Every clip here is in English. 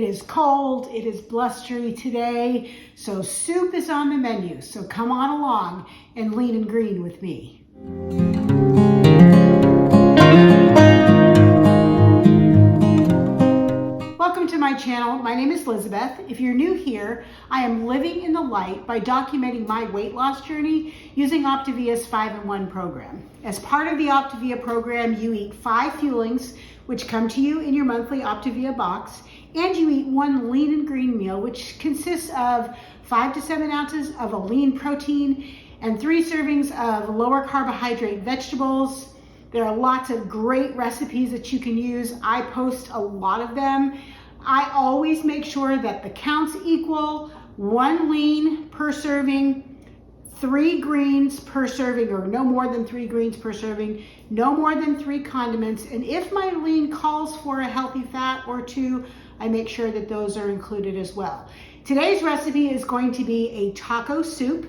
is cold, it is blustery today, so soup is on the menu. So come on along and lean and green with me. Welcome to my channel. My name is Elizabeth. If you're new here, I am living in the light by documenting my weight loss journey using Optavia's 5-in-1 program. As part of the Optavia program, you eat 5 fuelings, which come to you in your monthly Optavia box, and you eat 1 lean and green meal, which consists of 5 to 7 ounces of a lean protein and 3 servings of lower carbohydrate vegetables. There are lots of great recipes that you can use. I post a lot of them. I always make sure that the counts equal: 1 lean per serving, 3 greens per serving, or no more than 3 greens per serving, no more than 3 condiments. And if my lean calls for a healthy fat or 2, I make sure that those are included as well. Today's recipe is going to be a taco soup,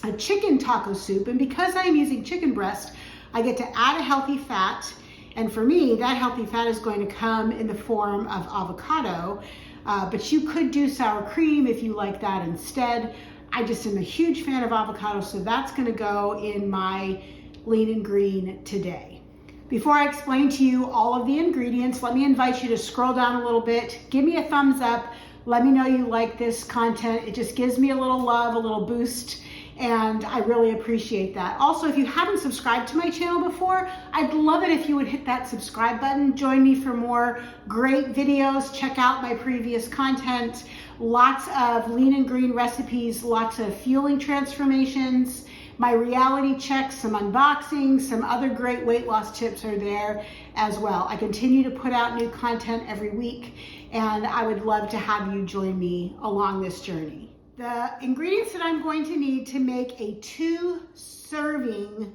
a chicken taco soup. And because I'm using chicken breast, I get to add a healthy fat. And for me, that healthy fat is going to come in the form of avocado, but you could do sour cream if you like that instead. I just am a huge fan of avocado, so that's going to go in my lean and green today. Before I explain to you all of the ingredients, let me invite you to scroll down a little bit, give me a thumbs up, let me know you like this content. It just gives me a little love, a little boost, and I really appreciate that. Also, if you haven't subscribed to my channel before, I'd love it if you would hit that subscribe button. Join me for more great videos. Check out my previous content. Lots of lean and green recipes, lots of fueling transformations, my reality checks, some unboxings, some other great weight loss tips are there as well. I continue to put out new content every week, and I would love to have you join me along this journey. The ingredients that I'm going to need to make a 2-serving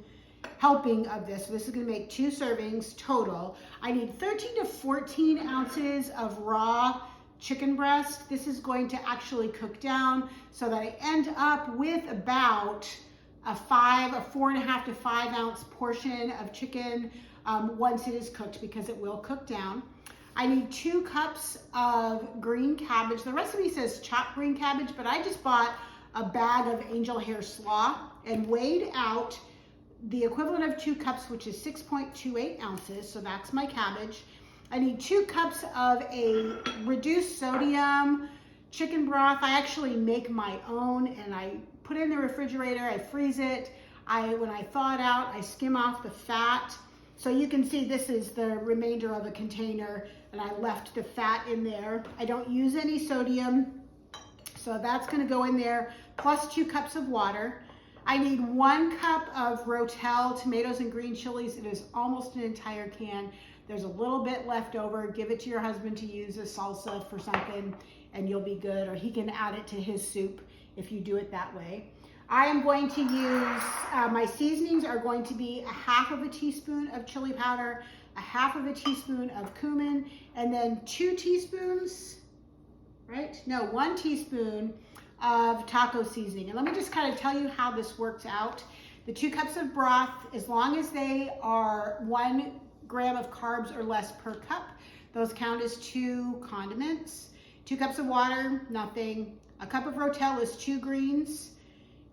helping of this, so this is going to make 2 servings total. I need 13 to 14 ounces of raw chicken breast. This is going to actually cook down so that I end up with about a 4.5 to 5 ounce portion of chicken once it is cooked, because it will cook down. I need 2 cups of green cabbage. The recipe says chopped green cabbage, but I just bought a bag of angel hair slaw and weighed out the equivalent of 2 cups, which is 6.28 ounces. So that's my cabbage. I need 2 cups of a reduced sodium chicken broth. I actually make my own, and I put it in the refrigerator, I freeze it. When I thaw it out, I skim off the fat. So you can see this is the remainder of a container, and I left the fat in there. I don't use any sodium, so that's gonna go in there, plus 2 cups of water. I need 1 cup of Rotel tomatoes and green chilies. It is almost an entire can. There's a little bit left over. Give it to your husband to use as salsa for something, and you'll be good, or he can add it to his soup if you do it that way. I am going to use, my seasonings are going to be 1/2 teaspoon of chili powder, 1/2 teaspoon of cumin, and then 2 teaspoons, right? No, 1 teaspoon of taco seasoning. And let me just kind of tell you how this works out. The 2 cups of broth, as long as they are 1 gram of carbs or less per cup, those count as 2 condiments. 2 cups of water, nothing. A cup of Rotel is 2 greens.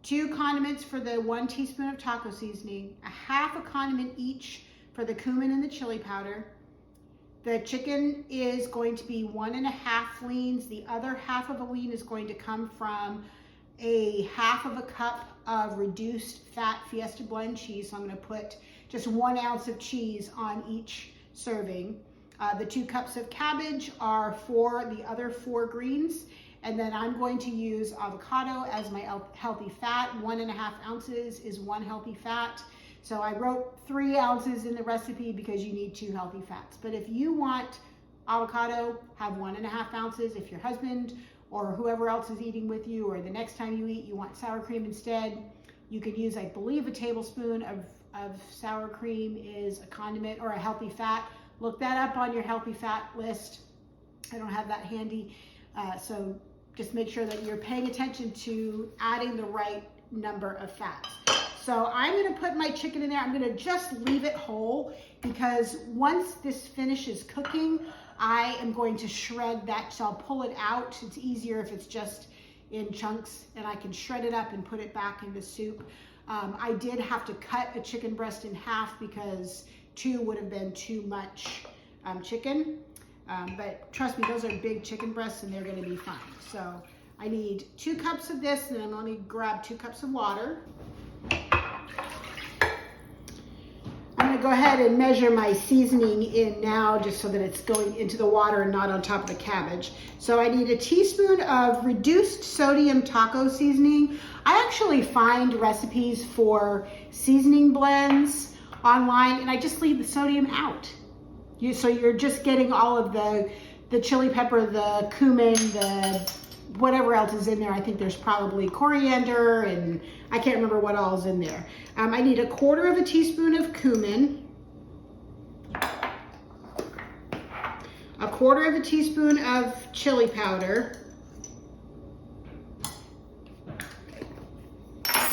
2 condiments for the 1 teaspoon of taco seasoning, 1/2 condiment each for the cumin and the chili powder. The chicken is going to be 1.5 leans. The other half of a lean is going to come from 1/2 cup of reduced fat Fiesta blend cheese. So I'm going to put just 1 ounce of cheese on each serving. The 2 cups of cabbage are for the other 4 greens. And then I'm going to use avocado as my healthy fat. 1.5 ounces is 1 healthy fat. So I wrote 3 ounces in the recipe because you need 2 healthy fats. But if you want avocado, have 1.5 ounces. If your husband or whoever else is eating with you, or the next time you eat, you want sour cream instead, you could use, I believe, a tablespoon of sour cream is a condiment or a healthy fat. Look that up on your healthy fat list. I don't have that handy. So just make sure that you're paying attention to adding the right number of fats. So I'm gonna put my chicken in there. I'm gonna just leave it whole, because once this finishes cooking, I am going to shred that, so I'll pull it out. It's easier if it's just in chunks, and I can shred it up and put it back into soup. I did have to cut a chicken breast in half because 2 would have been too much chicken. But trust me, those are big chicken breasts and they're gonna be fine. So I need 2 cups of this, and then I'm gonna grab 2 cups of water. I'm gonna go ahead and measure my seasoning in now, just so that it's going into the water and not on top of the cabbage. So I need a teaspoon of reduced sodium taco seasoning. I actually find recipes for seasoning blends online, and I just leave the sodium out. So you're just getting all of the chili pepper, the cumin, the whatever else is in there. I think there's probably coriander, and I can't remember what all is in there. I need 1/4 teaspoon of cumin, 1/4 teaspoon of chili powder,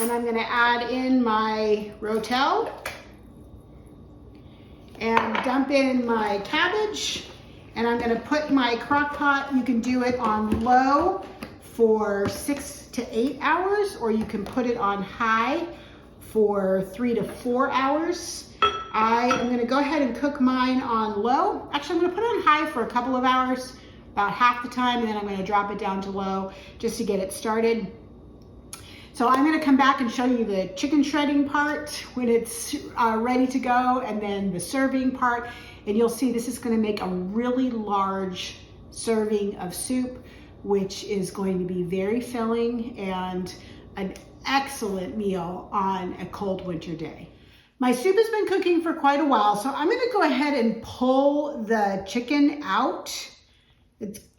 and I'm gonna add in my Rotel and dump in my cabbage, and I'm gonna put my crock pot. You can do it on low for 6 to 8 hours, or you can put it on high for 3 to 4 hours. I am gonna go ahead and cook mine on low. Actually, I'm gonna put it on high for a couple of hours, about half the time, and then I'm gonna drop it down to low just to get it started. So I'm gonna come back and show you the chicken shredding part when it's ready to go, and then the serving part, and you'll see this is gonna make a really large serving of soup, which is going to be very filling and an excellent meal on a cold winter day. My soup has been cooking for quite a while, so I'm gonna go ahead and pull the chicken out.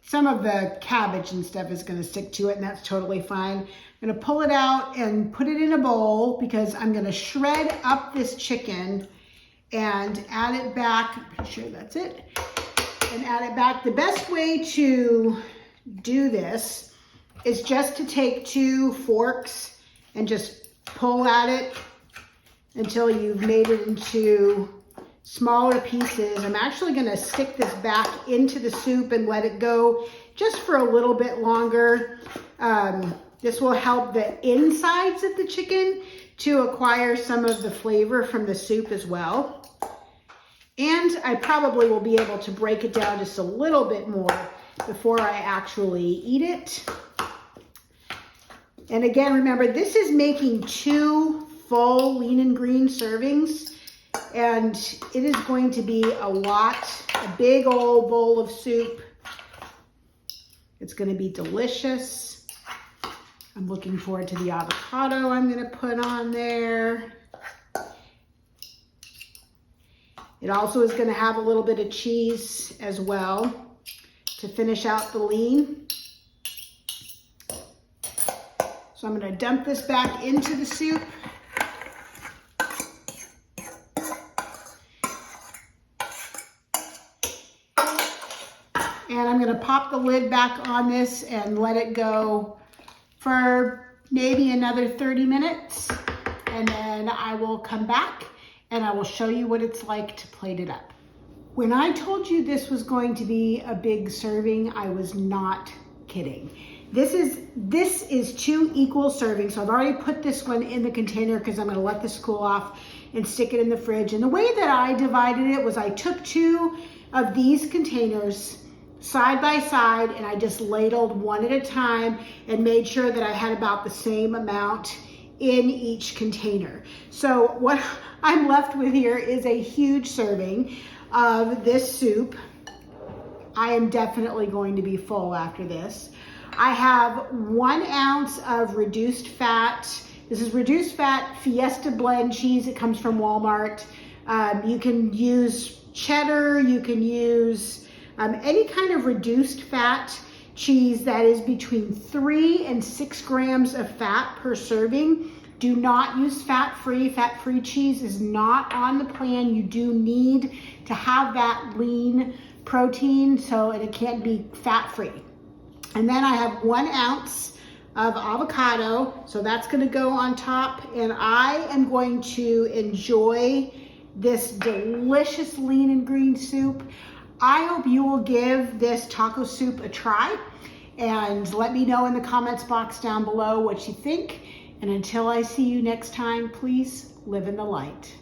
Some of the cabbage and stuff is gonna stick to it, and that's totally fine. I'm gonna pull it out and put it in a bowl, because I'm gonna shred up this chicken and add it back. I'm pretty sure that's it. And add it back. The best way to do this is just to take 2 forks and just pull at it until you've made it into smaller pieces. I'm actually gonna stick this back into the soup and let it go just for a little bit longer. This will help the insides of the chicken to acquire some of the flavor from the soup as well. And I probably will be able to break it down just a little bit more before I actually eat it. And again, remember, this is making 2 full lean and green servings, and it is going to be a big old bowl of soup. It's going to be delicious. I'm looking forward to the avocado I'm going to put on there. It also is going to have a little bit of cheese as well to finish out the lean. So I'm going to dump this back into the soup. And I'm going to pop the lid back on this and let it go for maybe another 30 minutes. And then I will come back and I will show you what it's like to plate it up. When I told you this was going to be a big serving, I was not kidding. This is 2 equal servings. So I've already put this one in the container because I'm going to let this cool off and stick it in the fridge. And the way that I divided it was I took 2 of these containers side by side, and I just ladled one at a time and made sure that I had about the same amount in each container. So what I'm left with here is a huge serving of this soup. I am definitely going to be full after this. I have 1 ounce of reduced fat. This is reduced fat Fiesta blend cheese. It comes from Walmart. You can use cheddar, you can use any kind of reduced fat cheese that is between 3 and 6 grams of fat per serving. Do not use fat-free. Fat-free cheese is not on the plan. You do need to have that lean protein, and it can't be fat-free. And then I have 1 ounce of avocado, so that's gonna go on top, and I am going to enjoy this delicious lean and green soup. I hope you will give this taco soup a try and let me know in the comments box down below what you think. And until I see you next time, please live in the light.